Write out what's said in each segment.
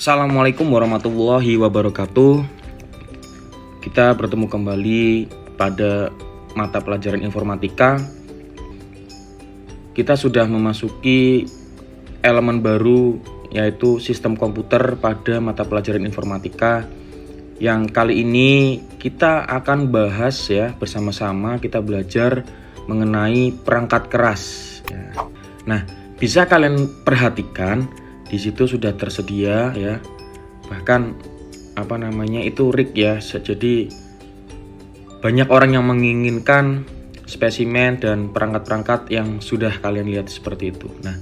Assalamualaikum warahmatullahi wabarakatuh. Kita bertemu kembali pada mata pelajaran informatika. Kita sudah memasuki elemen baru, yaitu sistem komputer pada mata pelajaran informatika. Yang kali ini kita akan bahas ya, bersama-sama kita belajar mengenai perangkat keras ya. Nah, bisa kalian perhatikan di situ sudah tersedia ya, bahkan itu rig ya. Jadi banyak orang yang menginginkan spesimen dan perangkat-perangkat yang sudah kalian lihat seperti itu. Nah,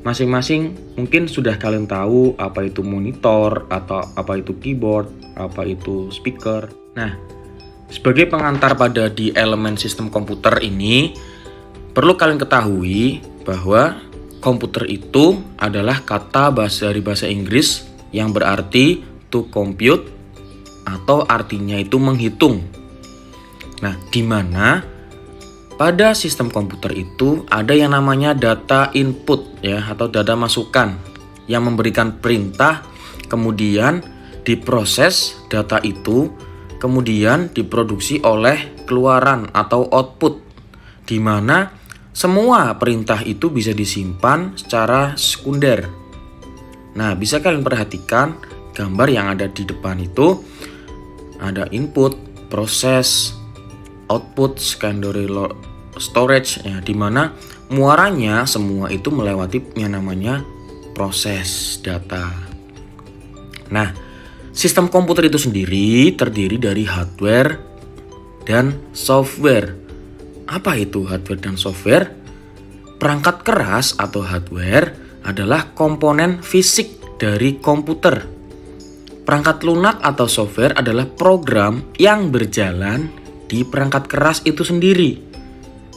masing-masing mungkin sudah kalian tahu apa itu monitor, atau apa itu keyboard, apa itu speaker. Nah, sebagai pengantar pada di elemen sistem komputer ini, perlu kalian ketahui bahwa komputer itu adalah kata dari bahasa Inggris yang berarti to compute, atau artinya itu menghitung. Nah, di mana pada sistem komputer itu ada yang namanya data input ya, atau data masukan yang memberikan perintah, kemudian diproses data itu, kemudian diproduksi oleh keluaran atau output, di mana semua perintah itu bisa disimpan secara sekunder. Nah, bisa kalian perhatikan gambar yang ada di depan itu, ada input, proses, output, secondary storage ya, di mana muaranya semua itu melewati yang namanya proses data. Nah, sistem komputer itu sendiri terdiri dari hardware dan software. Apa itu hardware dan software? Perangkat keras atau hardware adalah komponen fisik dari komputer. Perangkat lunak atau software adalah program yang berjalan di perangkat keras itu sendiri.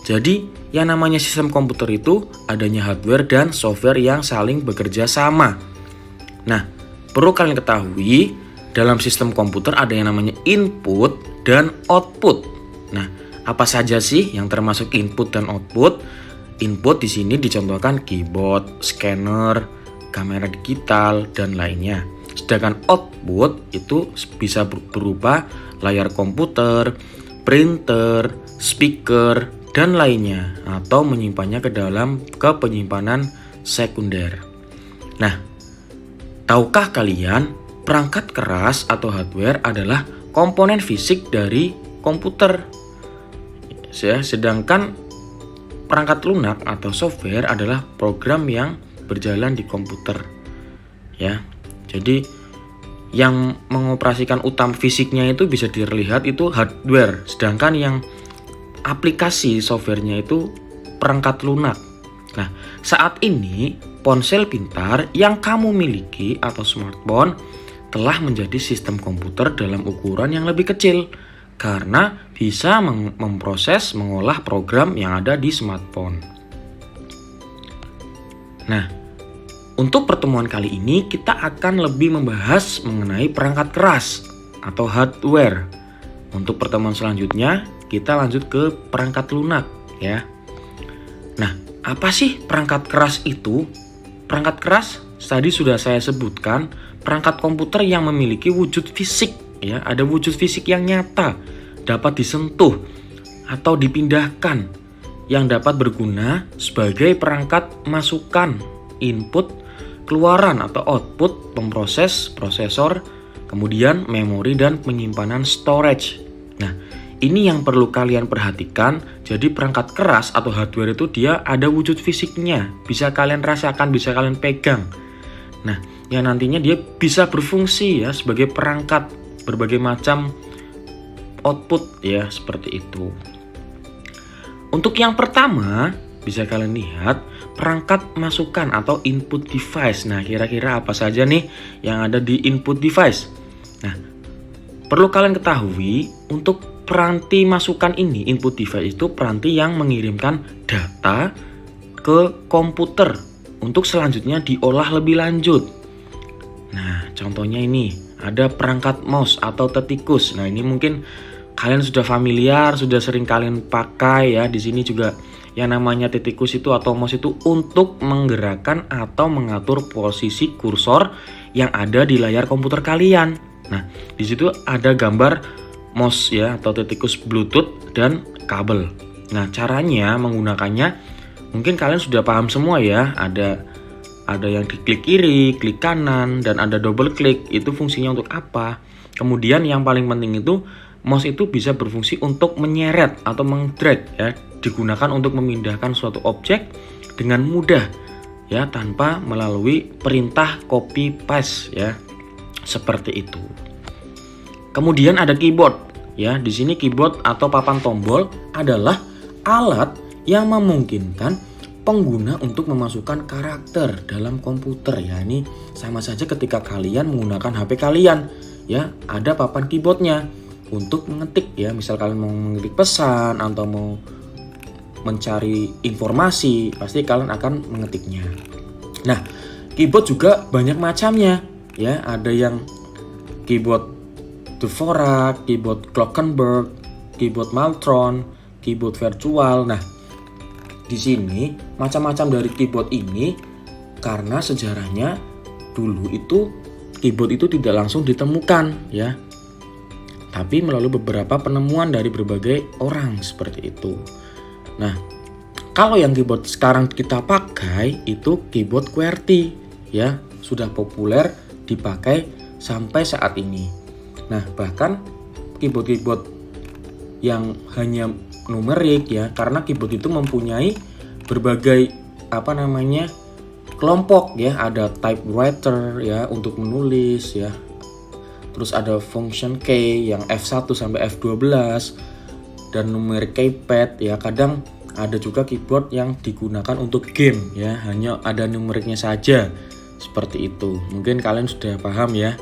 Jadi, yang namanya sistem komputer itu adanya hardware dan software yang saling bekerja sama. Nah, perlu kalian ketahui, dalam sistem komputer ada yang namanya input dan output. Nah, apa saja sih yang termasuk input dan output? Input di sini dicontohkan keyboard, scanner, kamera digital, dan lainnya. Sedangkan output itu bisa berupa layar komputer, printer, speaker, dan lainnya, atau menyimpannya ke penyimpanan sekunder. Nah, tahukah kalian perangkat keras atau hardware adalah komponen fisik dari komputer? Sedangkan perangkat lunak atau software adalah program yang berjalan di komputer ya. Jadi yang mengoperasikan utama fisiknya itu bisa dilihat itu hardware, sedangkan yang aplikasi softwarenya itu perangkat lunak. Nah, saat ini ponsel pintar yang kamu miliki atau smartphone telah menjadi sistem komputer dalam ukuran yang lebih kecil, karena bisa memproses, mengolah program yang ada di smartphone. Nah, untuk pertemuan kali ini kita akan lebih membahas mengenai perangkat keras atau hardware. Untuk pertemuan selanjutnya kita lanjut ke perangkat lunak ya. Nah, apa sih perangkat keras itu? Perangkat keras tadi sudah saya sebutkan, perangkat komputer yang memiliki wujud fisik ya, ada wujud fisik yang nyata, dapat disentuh atau dipindahkan, yang dapat berguna sebagai perangkat masukan, input, keluaran atau output, pemproses, prosesor, kemudian memori dan penyimpanan storage. Nah, ini yang perlu kalian perhatikan. Jadi perangkat keras atau hardware itu dia ada wujud fisiknya, bisa kalian rasakan, bisa kalian pegang. Nah, yang nantinya dia bisa berfungsi ya sebagai perangkat berbagai macam output ya, seperti itu. Untuk yang pertama bisa kalian lihat perangkat masukan atau input device. Nah, kira-kira apa saja nih yang ada di input device? Nah, perlu kalian ketahui, untuk peranti masukan ini, input device itu peranti yang mengirimkan data ke komputer untuk selanjutnya diolah lebih lanjut. Nah, contohnya ini ada perangkat mouse atau tetikus. Nah, ini mungkin kalian sudah familiar, sudah sering kalian pakai ya. Di sini juga yang namanya tikus itu atau mouse itu untuk menggerakkan atau mengatur posisi kursor yang ada di layar komputer kalian. Nah, di situ ada gambar mouse ya atau tikus Bluetooth dan kabel. Nah, caranya menggunakannya mungkin kalian sudah paham semua ya. Ada yang diklik kiri, klik kanan, dan ada double klik. Itu fungsinya untuk apa? Kemudian yang paling penting itu mouse itu bisa berfungsi untuk menyeret atau mengdrag ya, digunakan untuk memindahkan suatu objek dengan mudah ya tanpa melalui perintah copy paste ya. Seperti itu. Kemudian ada keyboard ya. Di sini keyboard atau papan tombol adalah alat yang memungkinkan pengguna untuk memasukkan karakter dalam komputer ya. Ini sama saja ketika kalian menggunakan HP kalian ya, ada papan keyboardnya untuk mengetik ya. Misal kalian mau mengetik pesan atau mau mencari informasi, pasti kalian akan mengetiknya. Nah, keyboard juga banyak macamnya ya. Ada yang keyboard Dvorak, keyboard Glockenberg, keyboard Maltron, keyboard virtual. Nah, di sini macam-macam dari keyboard ini karena sejarahnya dulu itu keyboard itu tidak langsung ditemukan ya, tapi melalui beberapa penemuan dari berbagai orang seperti itu. Nah, kalau yang keyboard sekarang kita pakai itu keyboard QWERTY ya, sudah populer dipakai sampai saat ini. Nah, bahkan keyboard-keyboard yang hanya numerik ya, karena keyboard itu mempunyai berbagai kelompok ya, ada typewriter ya untuk menulis ya. Terus ada function key yang F1 sampai F12 dan numeric keypad ya. Kadang ada juga keyboard yang digunakan untuk game ya, hanya ada numeriknya saja. Seperti itu. Mungkin kalian sudah paham ya.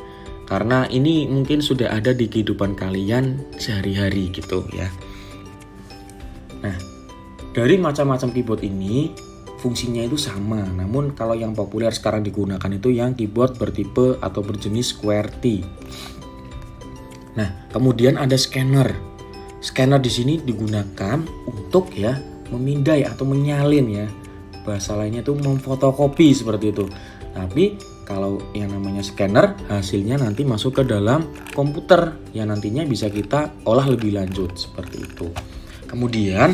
Karena ini mungkin sudah ada di kehidupan kalian sehari-hari gitu ya. Nah, dari macam-macam keyboard ini fungsinya itu sama. Namun kalau yang populer sekarang digunakan itu yang keyboard bertipe atau berjenis QWERTY. Nah, kemudian ada scanner. Scanner di sini digunakan untuk ya memindai atau menyalin ya. Bahasa lainnya itu memfotokopi seperti itu. Tapi kalau yang namanya scanner hasilnya nanti masuk ke dalam komputer yang nantinya bisa kita olah lebih lanjut seperti itu. Kemudian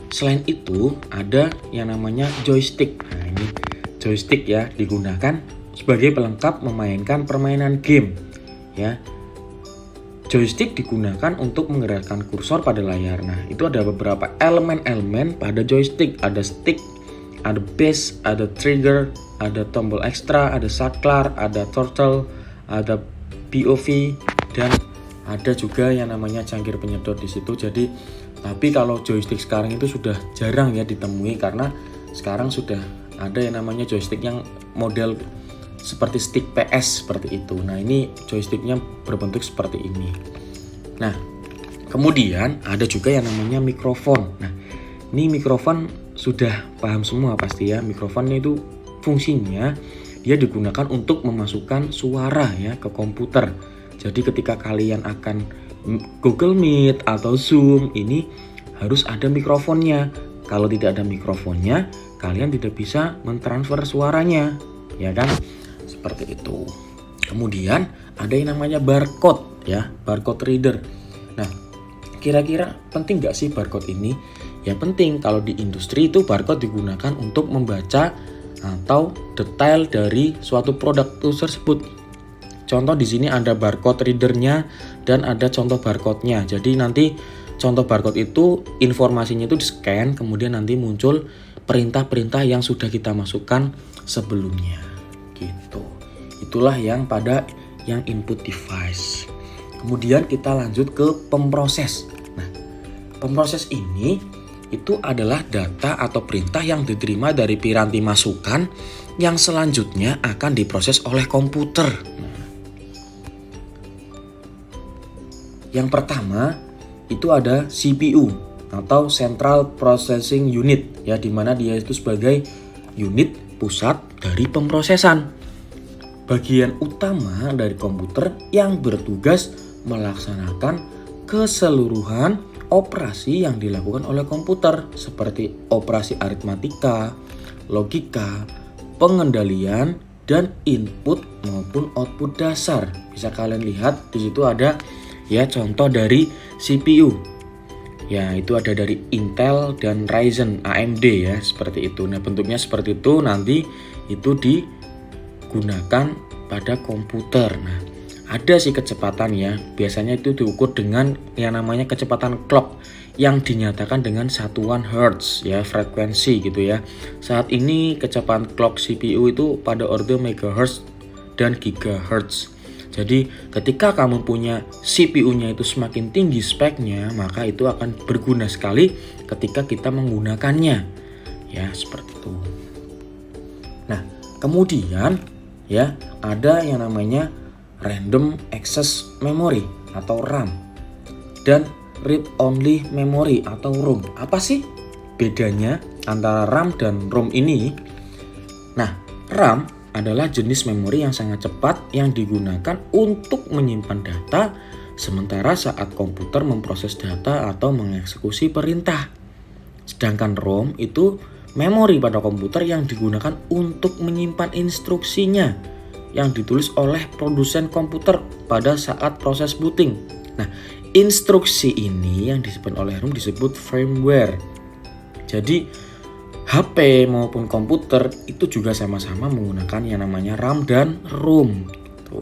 selain itu ada yang namanya joystick. Nah, ini joystick ya digunakan sebagai pelengkap memainkan permainan game ya. Joystick digunakan untuk menggerakkan kursor pada layar. Nah, itu ada beberapa elemen-elemen pada joystick. Ada stick, ada base, ada trigger, ada tombol ekstra, ada saklar, ada throttle, ada POV, dan ada juga yang namanya cangkir penyedot di situ. Jadi, tapi kalau joystick sekarang itu sudah jarang ya ditemui karena sekarang sudah ada yang namanya joystick yang model seperti stick PS seperti itu. Nah, ini joysticknya berbentuk seperti ini. Nah, kemudian ada juga yang namanya mikrofon. Nah, ini mikrofon sudah paham semua pasti ya. Mikrofonnya itu fungsinya dia digunakan untuk memasukkan suara ya ke komputer. Jadi ketika kalian akan Google Meet atau Zoom, ini harus ada mikrofonnya. Kalau tidak ada mikrofonnya, kalian tidak bisa mentransfer suaranya, ya kan? Seperti itu. Kemudian ada yang namanya barcode ya, barcode reader. Nah, kira-kira penting nggak sih barcode ini? Ya penting. Kalau di industri itu barcode digunakan untuk membaca atau detail dari suatu produk tersebut. Contoh di sini ada barcode readernya dan ada contoh barcode-nya. Jadi nanti contoh barcode itu informasinya itu di-scan, kemudian nanti muncul perintah-perintah yang sudah kita masukkan sebelumnya. Gitu. Itulah yang pada yang input device. Kemudian kita lanjut ke pemproses. Nah, pemproses ini itu adalah data atau perintah yang diterima dari piranti masukan yang selanjutnya akan diproses oleh komputer. Yang pertama itu ada CPU atau Central Processing Unit ya, di mana dia itu sebagai unit pusat dari pemrosesan. Bagian utama dari komputer yang bertugas melaksanakan keseluruhan operasi yang dilakukan oleh komputer seperti operasi aritmatika, logika, pengendalian, dan input maupun output dasar. Bisa kalian lihat di situ ada ya contoh dari CPU. Ya, itu ada dari Intel dan Ryzen AMD ya, seperti itu. Nah, bentuknya seperti itu, nanti itu digunakan pada komputer. Nah, ada sih kecepatan ya, biasanya itu diukur dengan yang namanya kecepatan clock yang dinyatakan dengan satuan hertz ya, frekuensi gitu ya. Saat ini kecepatan clock CPU itu pada orde megahertz dan gigahertz. Jadi ketika kamu punya CPU-nya itu semakin tinggi speknya, maka itu akan berguna sekali ketika kita menggunakannya. Ya, seperti itu. Nah, kemudian ya ada yang namanya Random Access Memory atau RAM dan Read Only Memory atau ROM. Apa sih bedanya antara RAM dan ROM ini? Nah, RAM adalah jenis memori yang sangat cepat yang digunakan untuk menyimpan data, sementara saat komputer memproses data atau mengeksekusi perintah. Sedangkan ROM itu memori pada komputer yang digunakan untuk menyimpan instruksinya yang ditulis oleh produsen komputer pada saat proses booting. Nah, instruksi ini yang disebut oleh ROM disebut firmware. Jadi HP maupun komputer itu juga sama-sama menggunakan yang namanya RAM dan ROM. Tuh.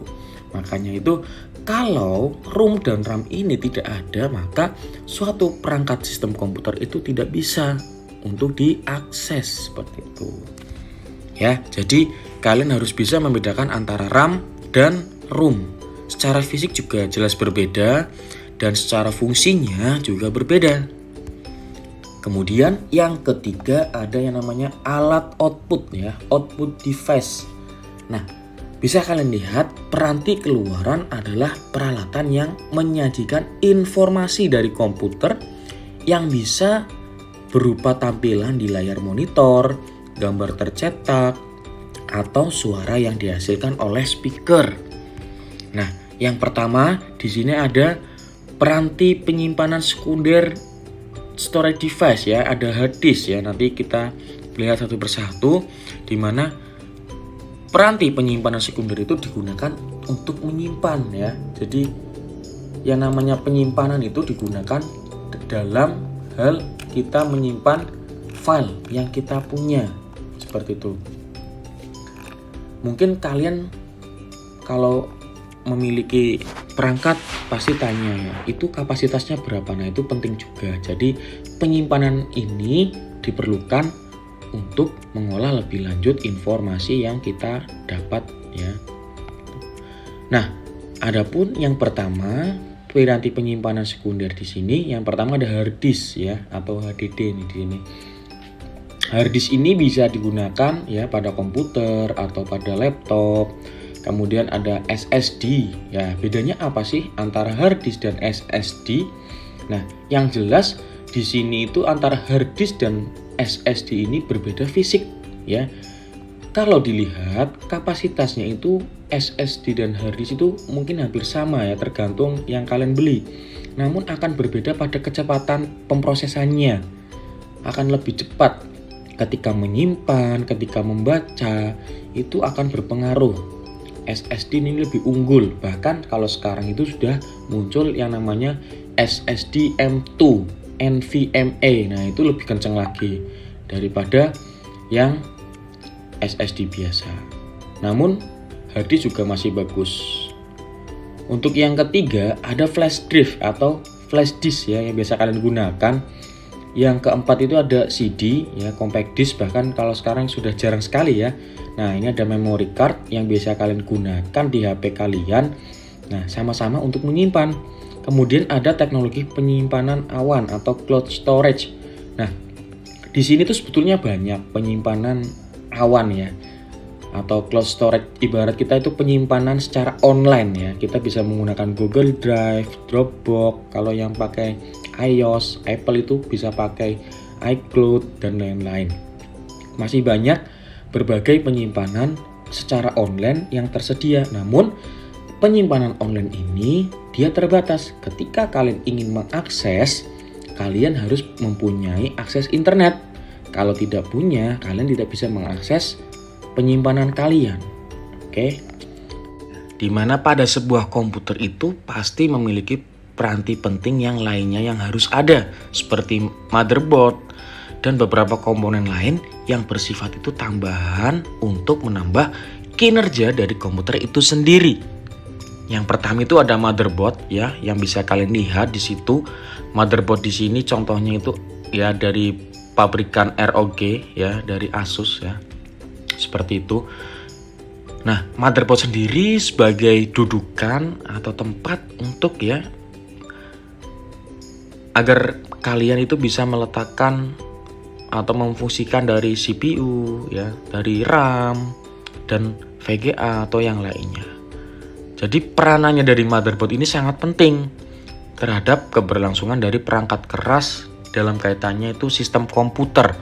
Makanya itu kalau ROM dan RAM ini tidak ada, maka suatu perangkat sistem komputer itu tidak bisa untuk diakses seperti itu. Ya, jadi kalian harus bisa membedakan antara RAM dan ROM. Secara fisik juga jelas berbeda dan secara fungsinya juga berbeda. Kemudian yang ketiga ada yang namanya alat output ya, output device. Nah, bisa kalian lihat peranti keluaran adalah peralatan yang menyajikan informasi dari komputer yang bisa berupa tampilan di layar monitor, gambar tercetak, atau suara yang dihasilkan oleh speaker. Nah, yang pertama di sini ada peranti penyimpanan sekunder storage device ya, ada hard disk ya. Nanti kita lihat satu persatu di mana peranti penyimpanan sekunder itu digunakan untuk menyimpan ya. Jadi yang namanya penyimpanan itu digunakan dalam hal kita menyimpan file yang kita punya seperti itu. Mungkin kalian kalau memiliki perangkat pasti tanya ya, itu kapasitasnya berapa? Nah, itu penting juga. Jadi penyimpanan ini diperlukan untuk mengolah lebih lanjut informasi yang kita dapat ya. Nah, adapun yang pertama piranti penyimpanan sekunder di sini, yang pertama ada hard disk ya atau HDD ini di sini. Hard disk ini bisa digunakan ya pada komputer atau pada laptop. Kemudian ada SSD. Ya, bedanya apa sih antara hard disk dan SSD? Nah, yang jelas di sini itu antara hard disk dan SSD ini berbeda fisik, ya. Kalau dilihat kapasitasnya itu SSD dan hard disk itu mungkin hampir sama ya, tergantung yang kalian beli. Namun akan berbeda pada kecepatan pemrosesannya. Akan lebih cepat ketika menyimpan, ketika membaca, itu akan berpengaruh. SSD ini lebih unggul, bahkan kalau sekarang itu sudah muncul yang namanya SSD M2 NVMe. Nah, itu lebih kencang lagi daripada yang SSD biasa. Namun hard disk juga masih bagus. Untuk yang ketiga ada flash drive atau flash disk ya, yang biasa kalian gunakan. Yang keempat itu ada CD ya, compact disk, bahkan kalau sekarang sudah jarang sekali ya. Nah, ini ada memory card yang biasa kalian gunakan di HP kalian. Nah, sama-sama untuk menyimpan. Kemudian ada teknologi penyimpanan awan atau cloud storage. Nah, di sini tuh sebetulnya banyak penyimpanan awan ya, atau cloud storage. Ibarat kita itu penyimpanan secara online ya. Kita bisa menggunakan Google Drive, Dropbox. Kalau yang pakai iOS, Apple itu bisa pakai iCloud dan lain-lain. Masih banyak berbagai penyimpanan secara online yang tersedia. Namun penyimpanan online ini dia terbatas. Ketika kalian ingin mengakses kalian harus mempunyai akses internet. Kalau tidak punya, kalian tidak bisa mengakses penyimpanan kalian. Oke. Dimana pada sebuah komputer itu pasti memiliki peranti penting yang lainnya yang harus ada, seperti motherboard dan beberapa komponen lain yang bersifat itu tambahan untuk menambah kinerja dari komputer itu sendiri. Yang pertama itu ada motherboard ya, yang bisa kalian lihat di situ. Motherboard di sini contohnya itu ya dari pabrikan ROG ya, dari Asus ya. Seperti itu. Nah, motherboard sendiri sebagai dudukan atau tempat untuk ya agar kalian itu bisa meletakkan atau memfungsikan dari CPU ya, dari RAM dan VGA atau yang lainnya. Jadi peranannya dari motherboard ini sangat penting terhadap keberlangsungan dari perangkat keras dalam kaitannya itu sistem komputer.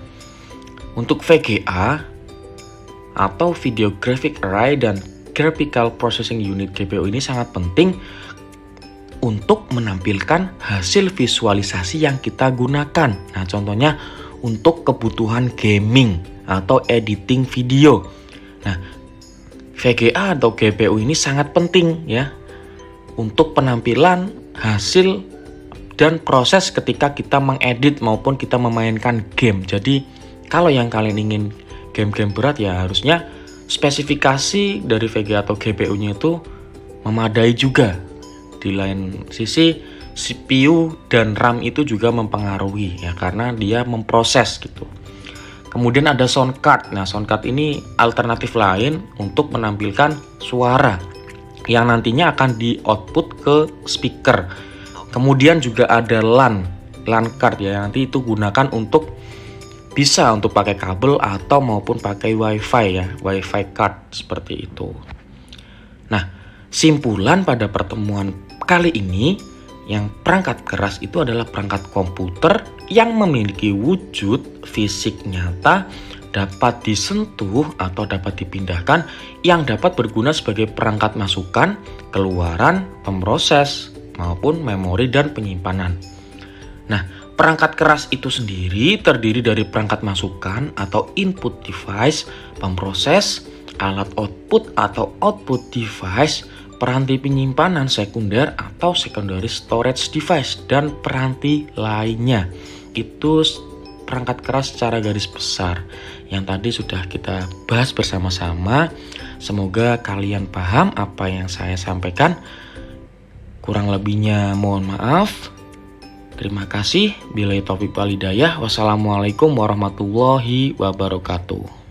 Untuk VGA atau Video Graphic Array dan Graphical Processing Unit GPU ini sangat penting untuk menampilkan hasil visualisasi yang kita gunakan. Nah, contohnya untuk kebutuhan gaming atau editing video. Nah, VGA atau GPU ini sangat penting ya untuk penampilan hasil dan proses ketika kita mengedit maupun kita memainkan game. Jadi kalau yang kalian ingin game-game berat ya harusnya spesifikasi dari VGA atau GPU-nya itu memadai juga. Di lain sisi CPU dan RAM itu juga mempengaruhi ya karena dia memproses gitu. Kemudian ada sound card. Nah, sound card ini alternatif lain untuk menampilkan suara yang nantinya akan di output ke speaker. Kemudian juga ada LAN card ya, nanti itu gunakan untuk bisa untuk pakai kabel atau maupun pakai WiFi ya, WiFi card seperti itu. Nah, simpulan pada pertemuan kali ini, yang perangkat keras itu adalah perangkat komputer yang memiliki wujud fisik nyata, dapat disentuh atau dapat dipindahkan, yang dapat berguna sebagai perangkat masukan, keluaran, pemroses, maupun memori dan penyimpanan. Nah, perangkat keras itu sendiri terdiri dari perangkat masukan atau input device, pemroses, alat output atau output device, peranti penyimpanan sekunder atau secondary storage device, dan peranti lainnya. Itu perangkat keras secara garis besar yang tadi sudah kita bahas bersama-sama. Semoga kalian paham apa yang saya sampaikan. Kurang lebihnya mohon maaf. Terima kasih. Billahi taufiq wal hidayah. Wassalamualaikum warahmatullahi wabarakatuh.